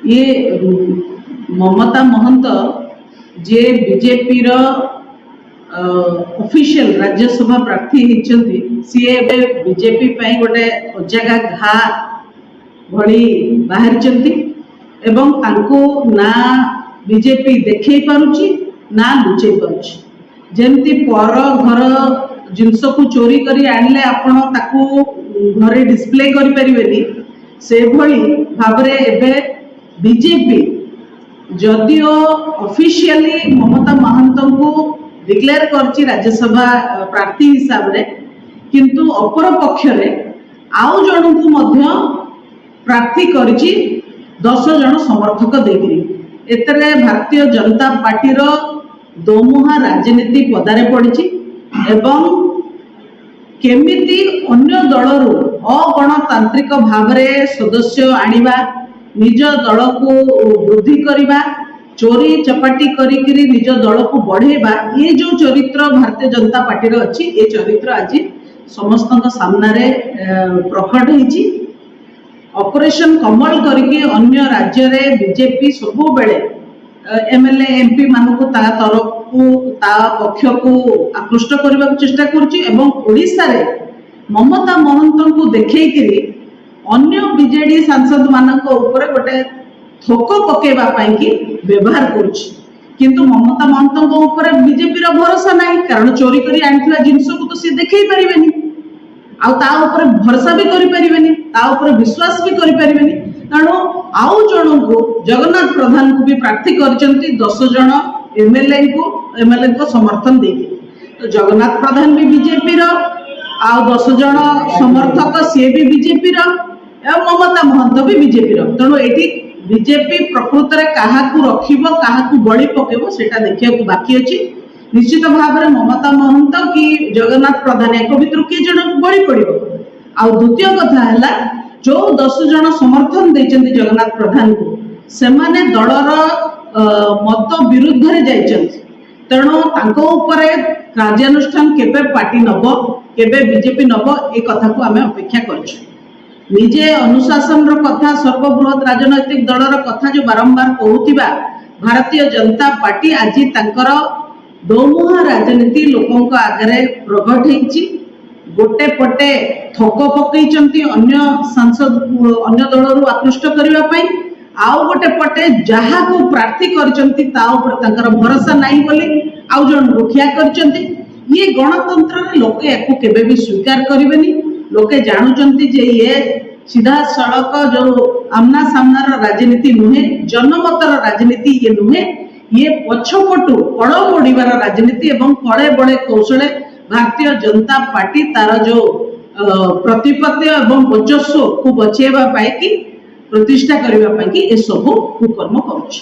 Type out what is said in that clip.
ये ममता महंत जे बीजेपी रो ऑफिशियल राज्यसभा प्रार्थी होती सी बीजेपी गोटे अजागा घा भली बाहरी एवं तांको ना बीजेपी देखई पारुची ना लुचई पारुची जेमती पर घर जिनस को चोरी करी आनले आपण ताकू घरे डिस्प्ले करि परिबेनी से भली भाबरे एबे बीजेपी जदिओ ऑफिशियली ममता महंत को डिक्लेयर करछि राज्यसभा प्रार्थी हिसाब रे किंतु अपर पक्षरे आउ जन को मध्य प्रार्थी करछि 10 जन समर्थक देकरी एतरे भारतीय जनता पार्टी रो दोमुहा राजनीति पदारे पड़ी एवं केमिति अन्य दलरू अगणतांत्रिक भाव में सदस्य आनिबा निज दल को वृद्धि करवा चोरी चपाटी करी निज दल को बढ़ेबा ये जो चरित्र भारतीय जनता पार्टी रो अच्छी ये चरित्र आज समस्त सामने प्रकट होती ऑपरेशन कमल करके अन्य राज्य रे बीजेपी सब बेले एमएलए एमपी मानक तरफ को पक्ष को आकृष्ट करने चेष्टा करोड़शा ममता महंत को देखिए अन्य बीजेडी सांसद मानक ऊपर गोटे थोक पकेवाई व्यवहार किंतु ममता महंत ऊपर बीजेपी भरोसा ना कारण चोरी करी आनी जिनस को तो सी देखई पारे आउपर भरोसा भी करें विश्वास भी करें तेणु आउ जन को जगन्नाथ प्रधान को भी प्रार्थी कर 10 जन एमएलए को समर्थन दे तो जगन्नाथ प्रधान भी बीजेपी आउ 10 जन समर्थक सी भी बीजेपी ममता महंत भी बीजेपी तेणु ये बीजेपी प्रकृत में क्या रखिब क्या बड़ी पकेब से देखा बाकी अच्छी निश्चित भाव में ममता महंत कि जगन्नाथ प्रधान एक भर किए जन बड़ी पड़ो आ द्वितीय कथा है जो 10 जन समर्थन देते जगन्नाथ प्रधान को सेमाने दलर मत विरुद्ध तेणु कार्यानुष्ठान केबे पार्टी नब केबे बीजेपी नब ए कथा को आम अपेक्षा करजे अनुशासन कथा सर्वबृहत राजनैतिक दलर कथा जो बारंबार कहूथिबा भारतीय जनता पार्टी आज तांकर दोमुहा राजनीति लोकों आगे प्रकट होती गोटे पटे थक पकई अन्य सांसद अन्य दल आकृष्ट करने आउ गोटे पटे जहाँ को प्रार्थी कर भरोसा नहीं बोली आउ जन को ठिया कर ये गणतंत्र लोक या केबे भी स्वीकार करेंगे लोके जानुचंती जे ये सीधा सड़क जो आमना सामनार राजनीति नुहे जनमतर राजनीति ये नुहे ये पछपटु कड़ मोड़ार राजनीति एवं कड़े बड़े कौशले भारतीय जनता पार्टी तार जो प्रतिपत्ति एवं वर्चस्व को बचेवा पाई प्रतिष्ठा करने ये सब कुकर्म करुच्छ।